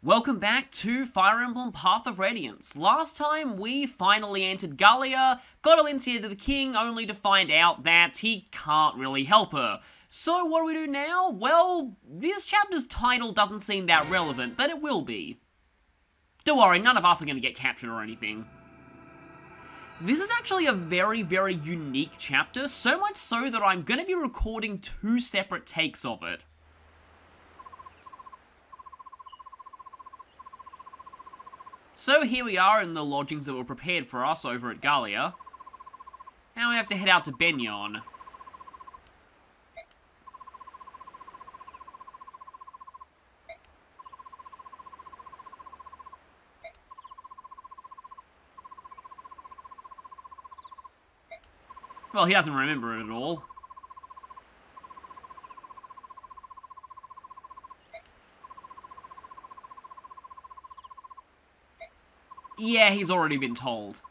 Welcome back to Fire Emblem Path of Radiance. Last time we finally entered Gallia, got Alincia to the king only to find out that he can't really help her. So what do we do now? Well, this chapter's title doesn't seem that relevant, but it will be. Don't worry, none of us are going to get captured or anything. This is actually a very, very unique chapter, so much so that I'm going to be recording 2 separate takes of it. So here we are in the lodgings that were prepared for us over at Gallia. Now we have to head out to Benyon. Well, he doesn't remember it at all. Yeah, he's already been told.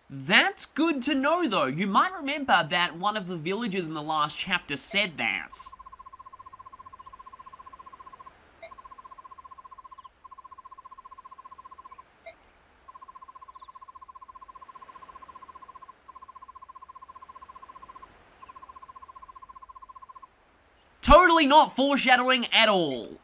That's good to know, though. You might remember that one of the villagers in the last chapter said that. Totally not foreshadowing at all.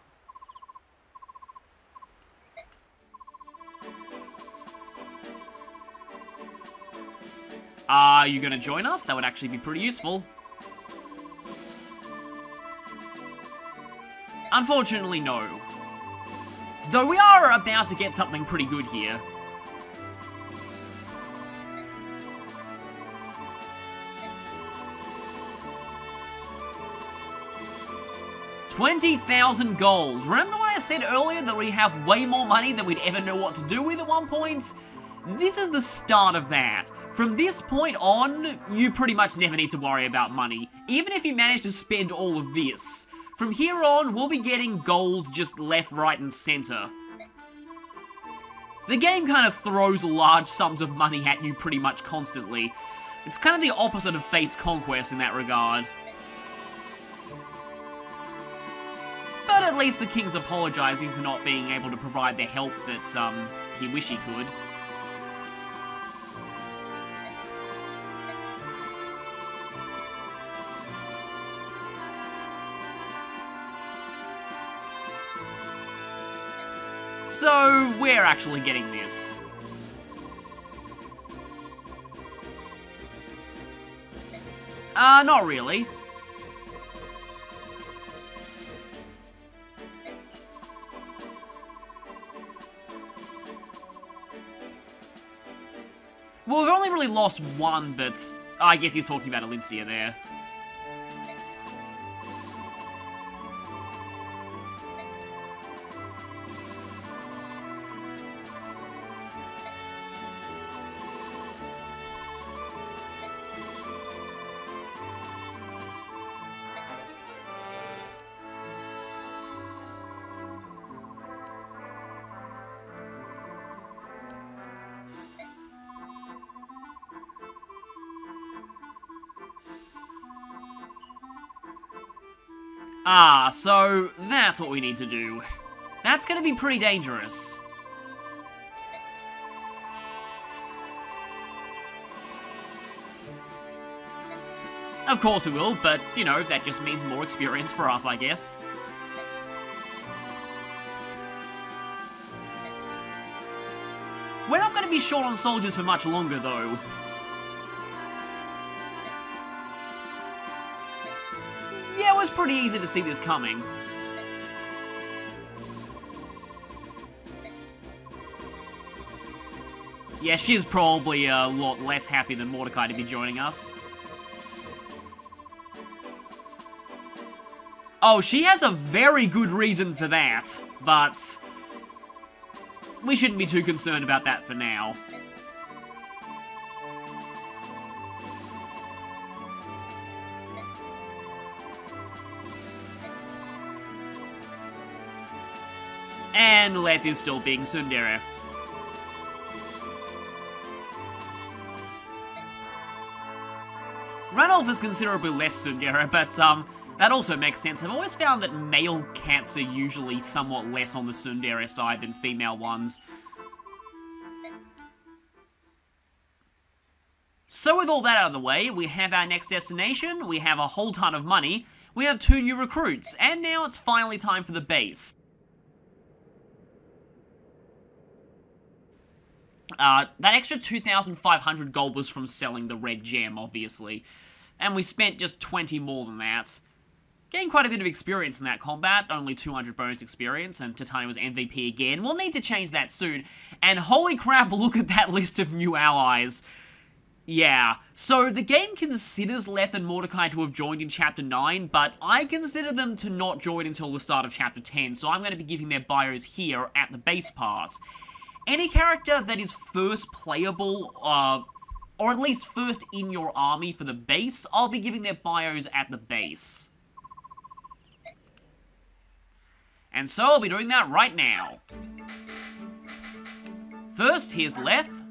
Are you gonna join us? That would actually be pretty useful. Unfortunately, no. Though we are about to get something pretty good here. $20,000 gold. Remember when I said earlier that we have way more money than we'd ever know what to do with at one point? This is the start of that. From this point on, you pretty much never need to worry about money, even if you manage to spend all of this. From here on, we'll be getting gold just left, right, and center. The game kind of throws large sums of money at you pretty much constantly. It's kind of the opposite of Fate's Conquest in that regard. But at least the king's apologizing for not being able to provide the help that, he wished he could. So, we're actually getting this. Not really. Well, we've only really lost one, but I guess he's talking about Alincia there. Ah, so that's what we need to do. That's gonna be pretty dangerous. Of course we will, but, you know, that just means more experience for us, I guess. We're not gonna be short on soldiers for much longer, though. Yeah, it was pretty easy to see this coming. Yeah, she's probably a lot less happy than Mordecai to be joining us. Oh, she has a very good reason for that, but we shouldn't be too concerned about that for now. And Leth is still being tsundere. Ranulph is considerably less tsundere, but that also makes sense. I've always found that male cats are usually somewhat less on the tsundere side than female ones. So with all that out of the way, we have our next destination, we have a whole ton of money, we have 2 new recruits, and now it's finally time for the base. That extra 2,500 gold was from selling the red gem, obviously. And we spent just 20 more than that. Getting quite a bit of experience in that combat, only 200 bonus experience, and Titania was MVP again. We'll need to change that soon. And holy crap, look at that list of new allies. Yeah, so the game considers Leth and Mordecai to have joined in Chapter 9, but I consider them to not join until the start of Chapter 10, so I'm going to be giving their bios here at the base part. Any character that is first playable, or at least first in your army for the base, I'll be giving their bios at the base. And so I'll be doing that right now. First, here's Leth.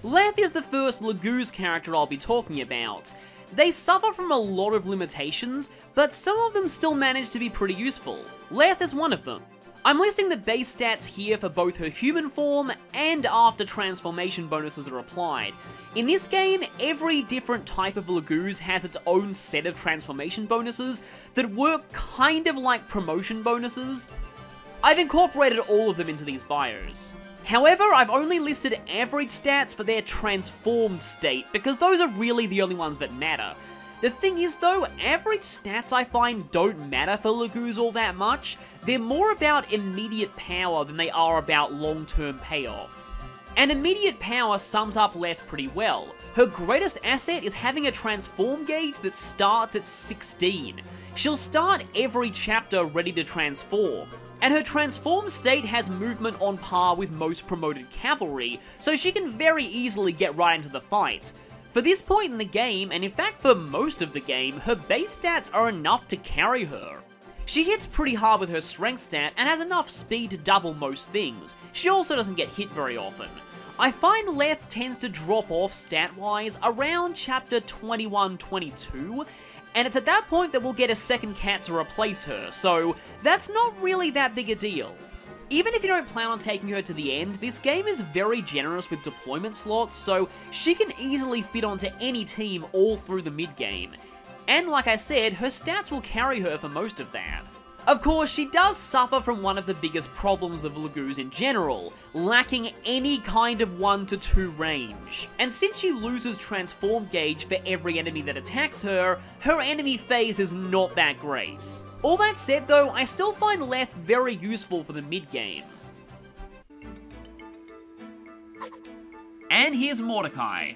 Leth is the first Laguz character I'll be talking about. They suffer from a lot of limitations, but some of them still manage to be pretty useful. Leth is one of them. I'm listing the base stats here for both her human form and after transformation bonuses are applied. In this game, every different type of Laguz has its own set of transformation bonuses that work kind of like promotion bonuses. I've incorporated all of them into these bios. However, I've only listed average stats for their transformed state, because those are really the only ones that matter. The thing is though, average stats I find don't matter for Laguz all that much. They're more about immediate power than they are about long-term payoff. And immediate power sums up Leth pretty well. Her greatest asset is having a transform gauge that starts at 16. She'll start every chapter ready to transform. And her transformed state has movement on par with most promoted cavalry, so she can very easily get right into the fight. For this point in the game, and in fact for most of the game, her base stats are enough to carry her. She hits pretty hard with her strength stat and has enough speed to double most things. She also doesn't get hit very often. I find Leth tends to drop off stat-wise around chapter 21-22, and it's at that point that we'll get a second cat to replace her, so that's not really that big a deal. Even if you don't plan on taking her to the end, this game is very generous with deployment slots, so she can easily fit onto any team all through the mid-game. And like I said, her stats will carry her for most of that. Of course, she does suffer from one of the biggest problems of Laguz in general, lacking any kind of 1 to 2 range. And since she loses transform gauge for every enemy that attacks her, her enemy phase is not that great. All that said though, I still find Leth very useful for the mid-game. And here's Mordecai.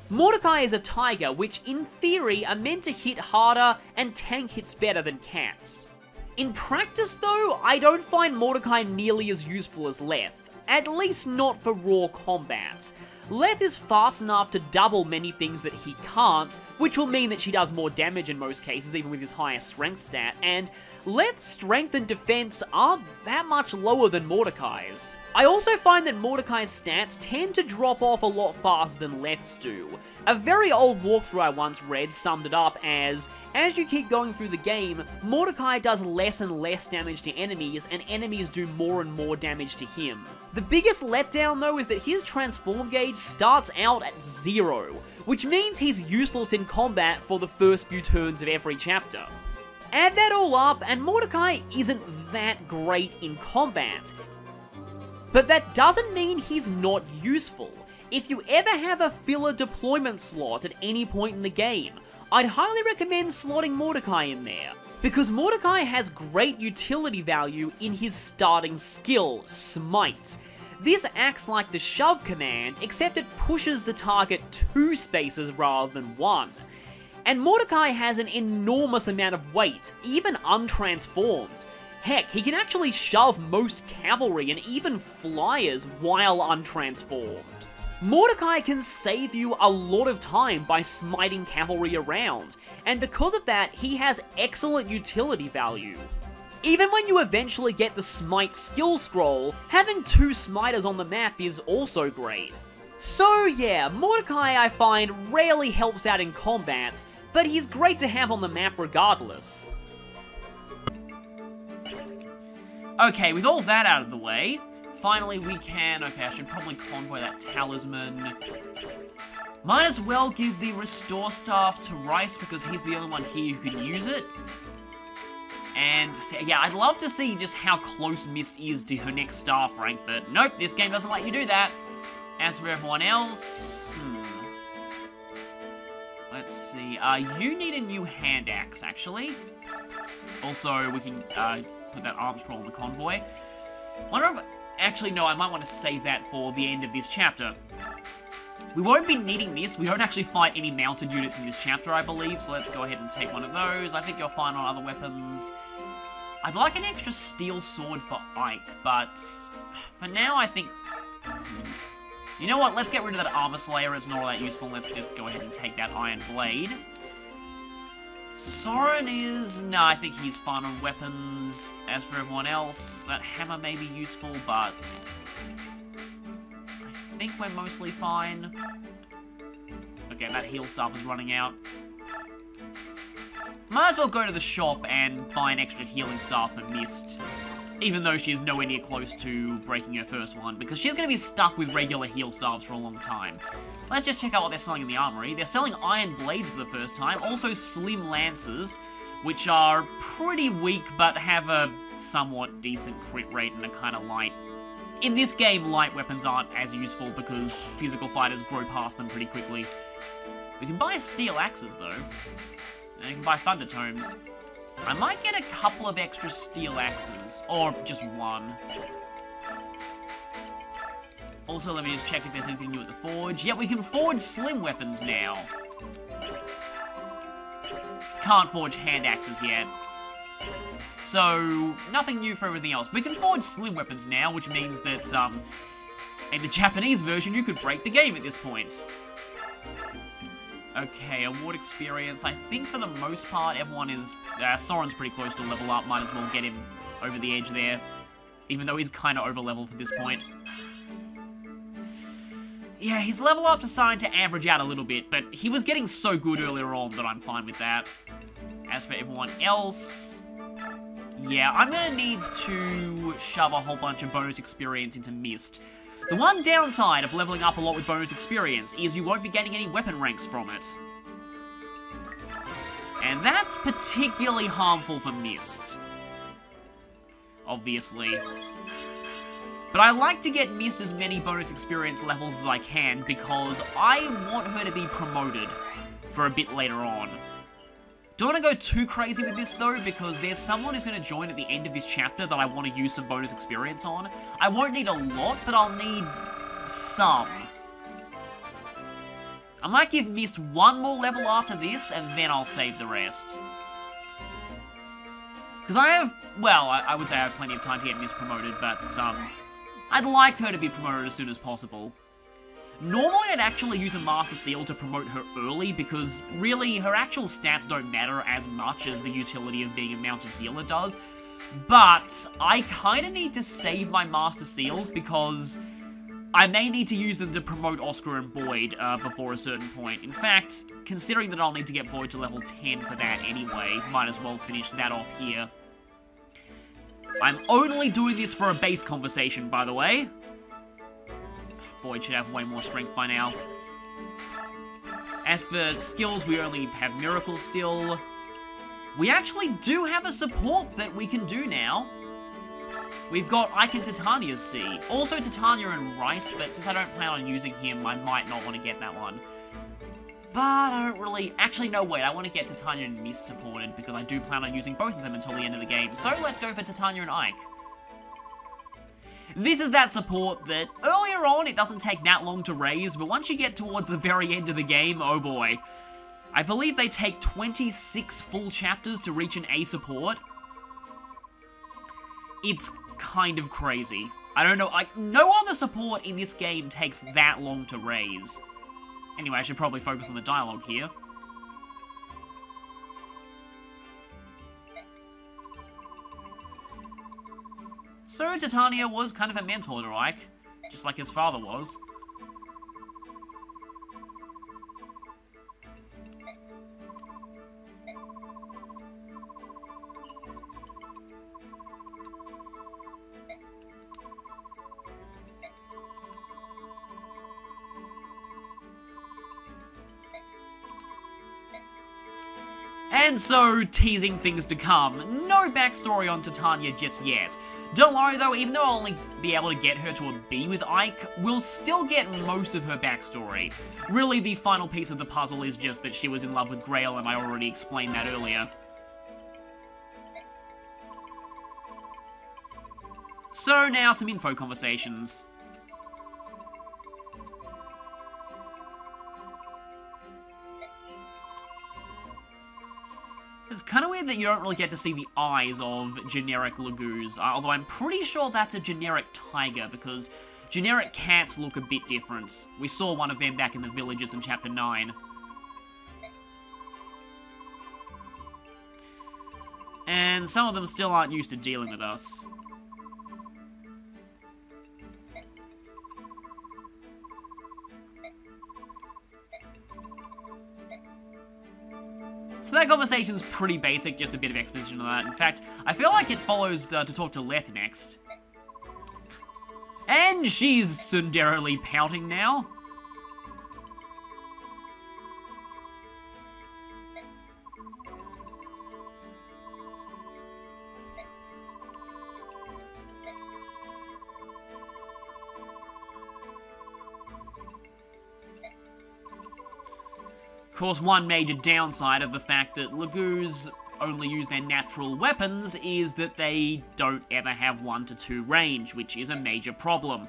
Mordecai is a tiger, which in theory are meant to hit harder and tank hits better than cats. In practice though, I don't find Mordecai nearly as useful as Leth, at least not for raw combat. Leth is fast enough to double many things that he can't, which will mean that she does more damage in most cases, even with his higher strength stat, and Leth's strength and defense aren't that much lower than Mordecai's. I also find that Mordecai's stats tend to drop off a lot faster than Leth's do. A very old walkthrough I once read summed it up as you keep going through the game, Mordecai does less and less damage to enemies, and enemies do more and more damage to him. The biggest letdown though is that his transform gauge starts out at 0, which means he's useless in combat for the first few turns of every chapter. Add that all up, and Mordecai isn't that great in combat. But that doesn't mean he's not useful. If you ever have a filler deployment slot at any point in the game, I'd highly recommend slotting Mordecai in there, because Mordecai has great utility value in his starting skill, Smite. This acts like the shove command, except it pushes the target 2 spaces rather than 1. And Mordecai has an enormous amount of weight, even untransformed. Heck, he can actually shove most cavalry and even flyers while untransformed. Mordecai can save you a lot of time by smiting cavalry around, and because of that, he has excellent utility value. Even when you eventually get the Smite skill scroll, having 2 smiters on the map is also great. So yeah, Mordecai I find rarely helps out in combat, but he's great to have on the map regardless. Okay, with all that out of the way, finally we can... Okay, I should probably convoy that talisman. Might as well give the restore staff to Rice because he's the only one here who can use it. And yeah, I'd love to see just how close Mist is to her next staff rank, but nope, this game doesn't let you do that. As for everyone else, let's see. You need a new hand axe, actually. Also, we can put that arm scroll in the convoy. Wonder if... Actually, no, I might want to save that for the end of this chapter. We won't be needing this. We don't actually fight any mounted units in this chapter, I believe, so let's go ahead and take one of those. I think you're fine on other weapons. I'd like an extra steel sword for Ike, but for now, I think... You know what? Let's get rid of that armor slayer. It's not all that useful. Let's just go ahead and take that iron blade. Soren is... No, I think he's fine on weapons. As for everyone else, that hammer may be useful, but... I think we're mostly fine. Okay, that heal staff is running out. Might as well go to the shop and buy an extra healing staff for Mist. Even though she's nowhere near close to breaking her first one, because she's going to be stuck with regular heal staffs for a long time. Let's just check out what they're selling in the armory. They're selling iron blades for the first time, also slim lances, which are pretty weak but have a somewhat decent crit rate and are kind of light. In this game, light weapons aren't as useful because physical fighters grow past them pretty quickly. We can buy steel axes though, and you can buy thunder tomes. I might get a couple of extra steel axes, or just one. Also, let me just check if there's anything new at the forge. Yeah, we can forge slim weapons now. Can't forge hand axes yet. So, nothing new for everything else. We can forge slim weapons now, which means that, in the Japanese version, you could break the game at this point. Okay, award experience. I think for the most part, everyone is... Soren's pretty close to level up. Might as well get him over the edge there. Even though he's kind of over level for this point. Yeah, his level ups are starting to average out a little bit, but he was getting so good earlier on that I'm fine with that. As for everyone else... Yeah, I'm gonna need to shove a whole bunch of bonus experience into Mist. The one downside of leveling up a lot with bonus experience is you won't be getting any weapon ranks from it. And that's particularly harmful for Mist. Obviously. But I like to get Mist as many bonus experience levels as I can because I want her to be promoted for a bit later on. Don't want to go too crazy with this though, because there's someone who's going to join at the end of this chapter that I want to use some bonus experience on. I won't need a lot, but I'll need some. I might give Mist one more level after this, and then I'll save the rest. Because I have, well, I would say I have plenty of time to get Mist promoted, but I'd like her to be promoted as soon as possible. Normally, I'd actually use a Master Seal to promote her early, because really, her actual stats don't matter as much as the utility of being a mounted healer does. But I kind of need to save my Master Seals, because I may need to use them to promote Oscar and Boyd before a certain point. In fact, considering that I'll need to get Boyd to level 10 for that anyway, might as well finish that off here. I'm only doing this for a base conversation, by the way. Boyd should have way more strength by now. As for skills, we only have Miracle still. We actually do have a support that we can do now. We've got Ike and Titania's C. Also Titania and Rice, but since I don't plan on using him, I might not want to get that one. But I don't really... Actually, no, wait. I want to get Titania and Mist supported, because I do plan on using both of them until the end of the game. So let's go for Titania and Ike. This is that support that, earlier on, it doesn't take that long to raise, but once you get towards the very end of the game, oh boy. I believe they take 26 full chapters to reach an A support. It's kind of crazy. I don't know, like, no other support in this game takes that long to raise. Anyway, I should probably focus on the dialogue here. So Titania was kind of a mentor to Ike, just like his father was. And so, teasing things to come. No backstory on Titania just yet. Don't worry though, even though I'll only be able to get her to be with Ike, we'll still get most of her backstory. Really, the final piece of the puzzle is just that she was in love with Grail, and I already explained that earlier. So now, some info conversations. It's kind of weird that you don't really get to see the eyes of generic Lagoos, although I'm pretty sure that's a generic tiger, because generic cats look a bit different. We saw one of them back in the villages in Chapter 9. And some of them still aren't used to dealing with us. So that conversation's pretty basic, just a bit of exposition on that. In fact, I feel like it follows to talk to Leth next. And she's sundarily pouting now. Of course, one major downside of the fact that Lagoos only use their natural weapons is that they don't ever have 1 to 2 range, which is a major problem.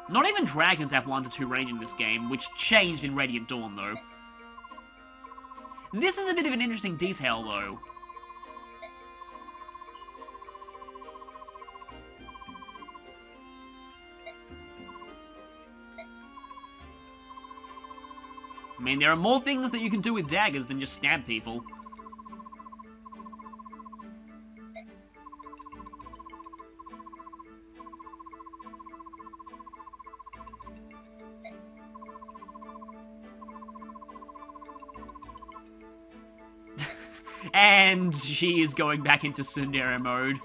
Not even dragons have 1 to 2 range in this game, which changed in Radiant Dawn, though. This is a bit of an interesting detail, though. I mean, there are more things that you can do with daggers than just stab people. And she is going back into tsundere mode.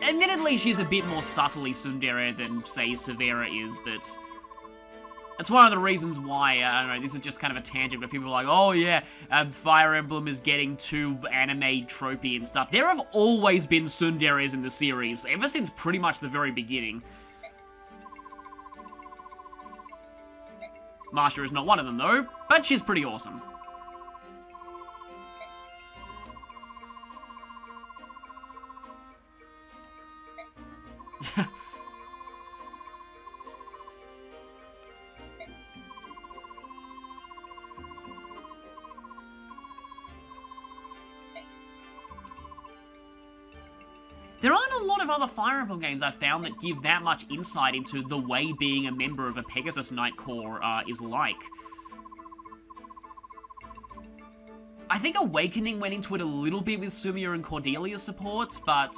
Admittedly, she's a bit more subtly tsundere than, say, Severa is, but that's one of the reasons why, I don't know, this is just kind of a tangent where people are like, oh yeah, Fire Emblem is getting too anime tropey and stuff. There have always been tsunderes in the series, ever since pretty much the very beginning. Marsha is not one of them, though, but she's pretty awesome. There aren't a lot of other Fire Emblem games I've found that give that much insight into the way being a member of a Pegasus Knight Corps is like. I think Awakening went into it a little bit with Sumia and Cordelia's supports, but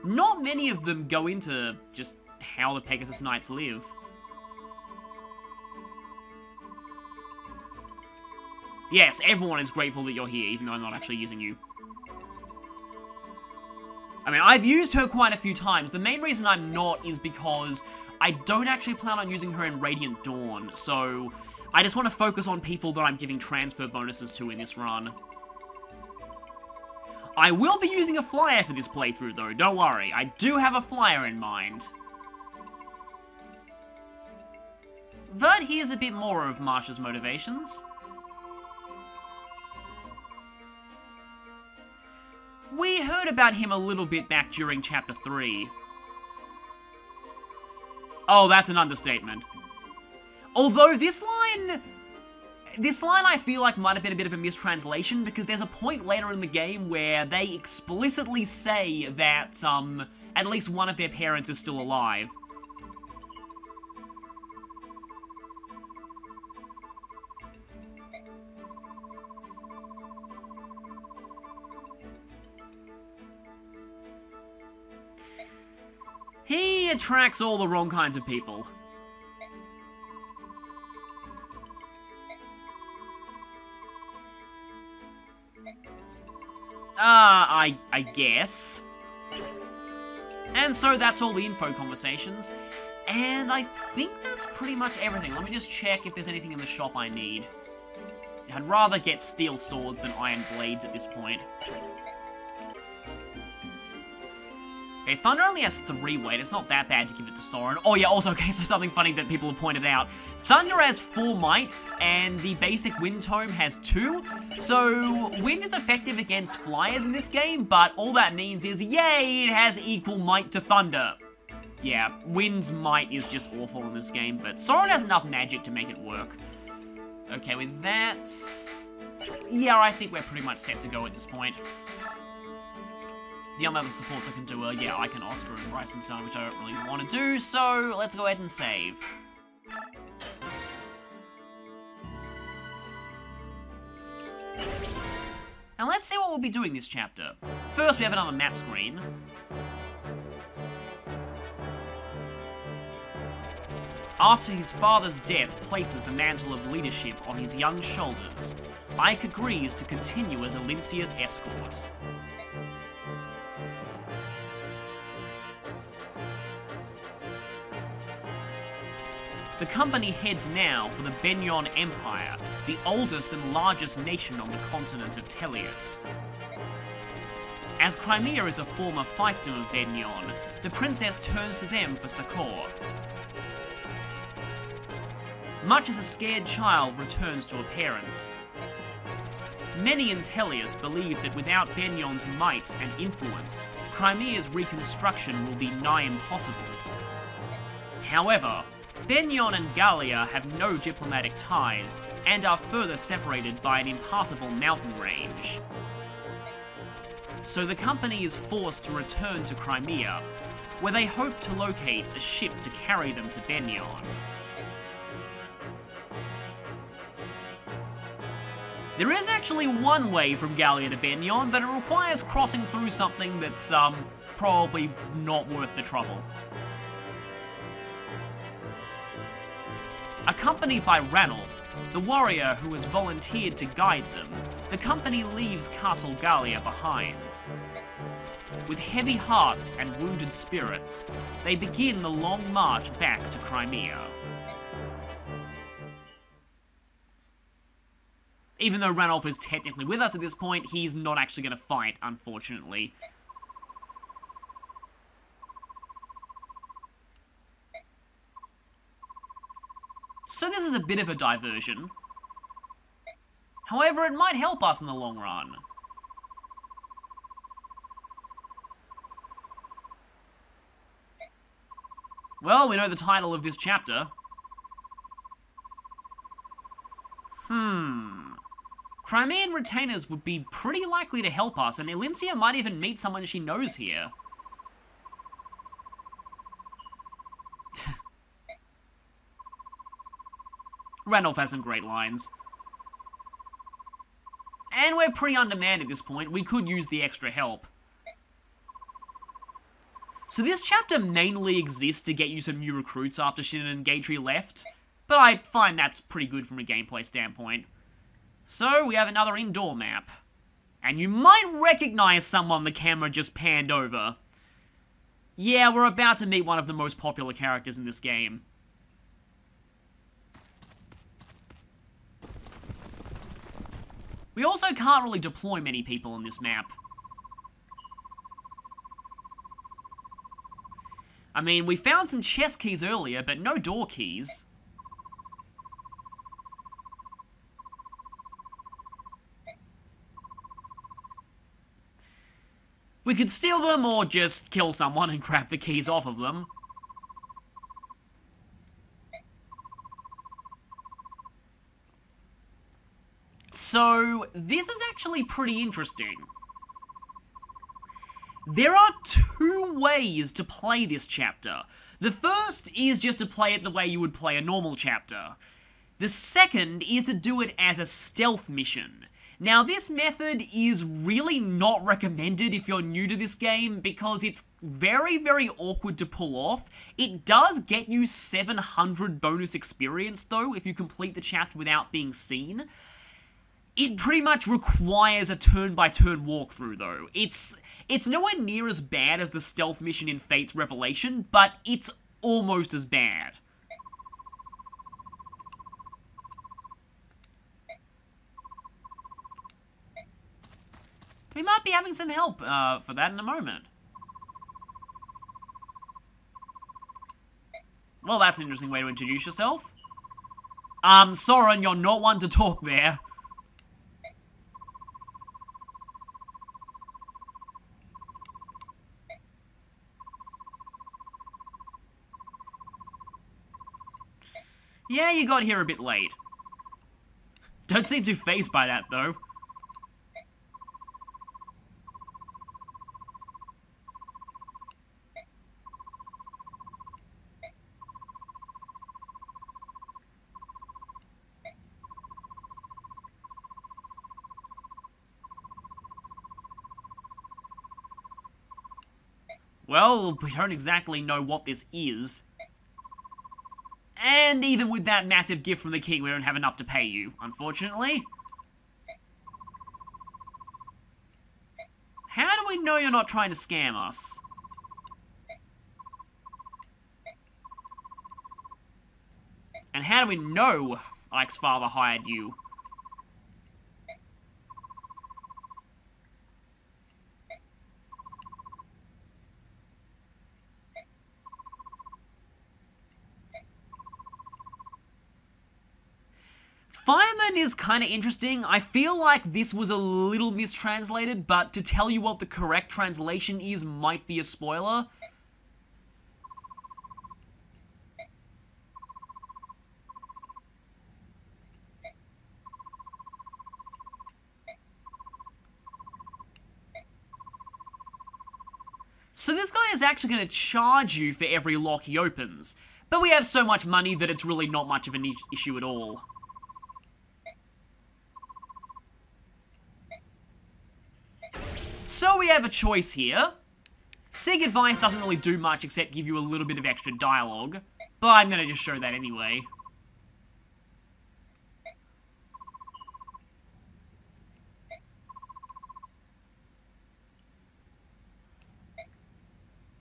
not many of them go into just how the Pegasus Knights live. Yes, everyone is grateful that you're here, even though I'm not actually using you. I mean, I've used her quite a few times. The main reason I'm not is because I don't actually plan on using her in Radiant Dawn, so I just want to focus on people that I'm giving transfer bonuses to in this run. I will be using a flyer for this playthrough, though, don't worry. I do have a flyer in mind. But here's a bit more of Marsha's motivations. We heard about him a little bit back during Chapter 3. Oh, that's an understatement. Although this line I feel like might have been a bit of a mistranslation, because there's a point later in the game where they explicitly say that, at least one of their parents is still alive. He attracts all the wrong kinds of people. I guess. And so that's all the info conversations. And I think that's pretty much everything. Let me just check if there's anything in the shop I need. I'd rather get steel swords than iron blades at this point. Okay, Thunder only has 3 weight. It's not that bad to give it to Soren. Oh yeah, also, okay, so something funny that people have pointed out. Thunder has 4 might, and the basic Wind Tome has 2. So, Wind is effective against flyers in this game, but all that means is, yay, it has equal might to Thunder. Yeah, Wind's might is just awful in this game, but Soren has enough magic to make it work. Okay, with that... yeah, I think we're pretty much set to go at this point. The only other supports I can do are, yeah, I can Oscar and Bryce and Sun, which I don't really want to do, so let's go ahead and save. Now let's see what we'll be doing this chapter. First, we have another map screen. After his father's death places the mantle of leadership on his young shoulders, Ike agrees to continue as Alincia's escort. The company heads now for the Benyon Empire, the oldest and largest nation on the continent of Tellius. As Crimea is a former fiefdom of Benyon, the princess turns to them for succour. Much as a scared child returns to a parent. Many in Tellius believe that without Benyon's might and influence, Crimea's reconstruction will be nigh impossible. However, Benyon and Gallia have no diplomatic ties, and are further separated by an impassable mountain range. So the company is forced to return to Crimea, where they hope to locate a ship to carry them to Benyon. There is actually one way from Gallia to Benyon, but it requires crossing through something that's, probably not worth the trouble. Accompanied by Ranulf, the warrior who has volunteered to guide them, the company leaves Castle Gallia behind. With heavy hearts and wounded spirits, they begin the long march back to Crimea. Even though Ranulf is technically with us at this point, he's not actually going to fight, unfortunately. So this is a bit of a diversion. However, it might help us in the long run. Well, we know the title of this chapter. Crimean retainers would be pretty likely to help us, and Alincia might even meet someone she knows here. Ranulf has some great lines. And we're pretty undermanned at this point. We could use the extra help. So this chapter mainly exists to get you some new recruits after Shin and Gatry left, but I find that's pretty good from a gameplay standpoint. So we have another indoor map. And you might recognize someone the camera just panned over. Yeah, we're about to meet one of the most popular characters in this game. We also can't really deploy many people on this map. I mean, we found some chest keys earlier, but no door keys. We could steal them or just kill someone and grab the keys off of them. So, this is actually pretty interesting. There are 2 ways to play this chapter. The first is just to play it the way you would play a normal chapter. The second is to do it as a stealth mission. Now, this method is really not recommended if you're new to this game, because it's very, very awkward to pull off. It does get you 700 bonus experience, though, if you complete the chapter without being seen. It pretty much requires a turn-by-turn walkthrough, though. It's nowhere near as bad as the stealth mission in Fate's Revelation, but it's almost as bad. We might be having some help for that in a moment. Well, that's an interesting way to introduce yourself. Soren, you're not one to talk there. Yeah, you got here a bit late. Don't seem too fazed by that, though. Well, we don't exactly know what this is. And even with that massive gift from the king, we don't have enough to pay you, unfortunately. How do we know you're not trying to scam us? And how do we know Ike's father hired you? Fireman is kind of interesting. I feel like this was a little mistranslated, but to tell you what the correct translation is might be a spoiler. So this guy is actually going to charge you for every lock he opens, but we have so much money that it's really not much of an issue at all. So we have a choice here. Sig Advice doesn't really do much except give you a little bit of extra dialogue, but I'm going to just show that anyway.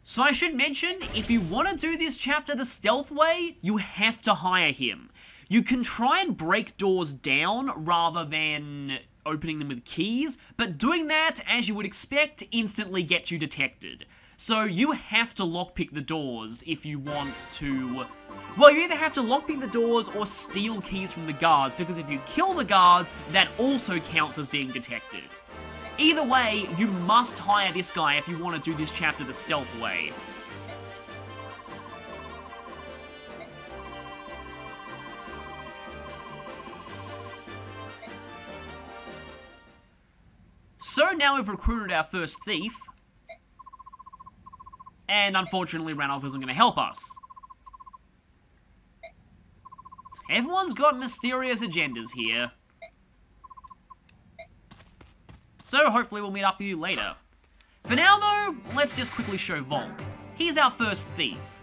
So I should mention, if you want to do this chapter the stealth way, you have to hire him. You can try and break doors down rather than opening them with keys, but doing that, as you would expect, instantly gets you detected. So you have to lockpick the doors if you want to... Well, you either have to lockpick the doors or steal keys from the guards, because if you kill the guards, that also counts as being detected. Either way, you must hire this guy if you want to do this chapter the stealth way. So now we've recruited our first thief, and unfortunately Ranulph isn't going to help us. Everyone's got mysterious agendas here. So hopefully we'll meet up with you later. For now though, let's just quickly show Volk. He's our first thief.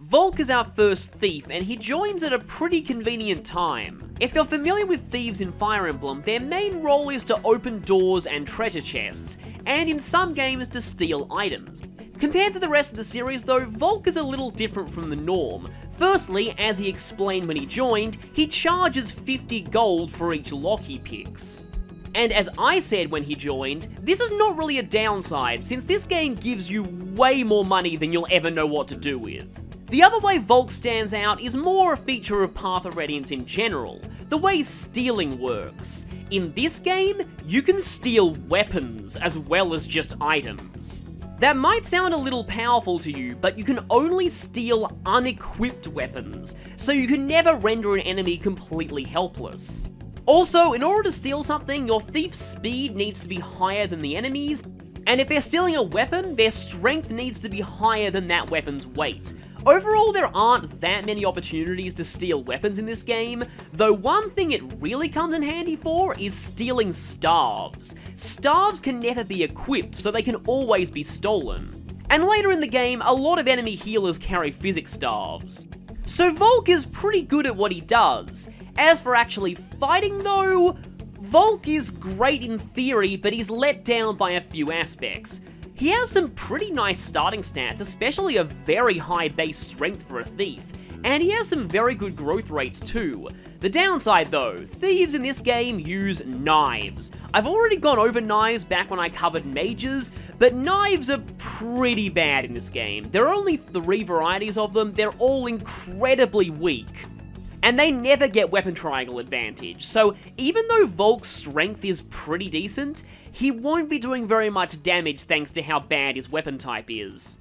Volk is our first thief, and he joins at a pretty convenient time. If you're familiar with thieves in Fire Emblem, their main role is to open doors and treasure chests, and in some games to steal items. Compared to the rest of the series though, Volk is a little different from the norm. Firstly, as he explained when he joined, he charges 50 gold for each lock he picks. And as I said when he joined, this is not really a downside, since this game gives you way more money than you'll ever know what to do with. The other way Volk stands out is more a feature of Path of Radiance in general, the way stealing works. In this game, you can steal weapons as well as just items. That might sound a little powerful to you, but you can only steal unequipped weapons, so you can never render an enemy completely helpless. Also, in order to steal something, your thief's speed needs to be higher than the enemy's, and if they're stealing a weapon, their strength needs to be higher than that weapon's weight. Overall, there aren't that many opportunities to steal weapons in this game, though one thing it really comes in handy for is stealing staves. Staves can never be equipped, so they can always be stolen. And later in the game, a lot of enemy healers carry physics staves. So Volk is pretty good at what he does, As for actually fighting though, Volk is great in theory, but he's let down by a few aspects. He has some pretty nice starting stats, especially a very high base strength for a thief, and he has some very good growth rates too. The downside though, thieves in this game use knives. I've already gone over knives back when I covered mages, but knives are pretty bad in this game. There are only 3 varieties of them, they're all incredibly weak. And they never get weapon triangle advantage, so even though Volk's strength is pretty decent, he won't be doing very much damage thanks to how bad his weapon type is.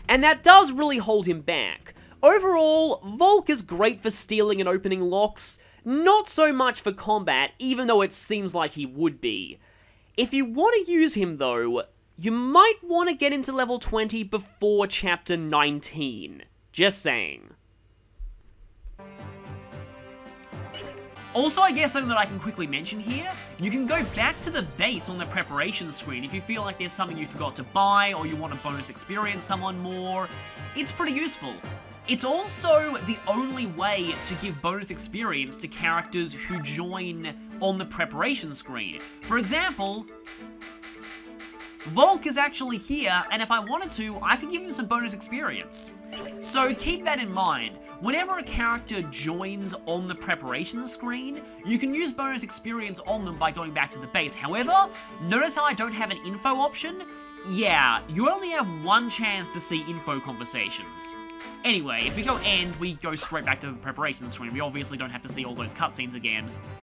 And that does really hold him back. Overall, Volk is great for stealing and opening locks, not so much for combat, even though it seems like he would be. If you want to use him though, you might want to get into level 20 before chapter 19. Just saying. Also, I guess something that I can quickly mention here, you can go back to the base on the preparation screen if you feel like there's something you forgot to buy or you want to bonus experience someone more. It's pretty useful. It's also the only way to give bonus experience to characters who join on the preparation screen. For example, Volk is actually here, and if I wanted to, I could give him some bonus experience. So keep that in mind. Whenever a character joins on the preparation screen, you can use bonus experience on them by going back to the base. However, notice how I don't have an info option? Yeah, you only have 1 chance to see info conversations. Anyway, if we go end, we go straight back to the preparation screen. We obviously don't have to see all those cutscenes again.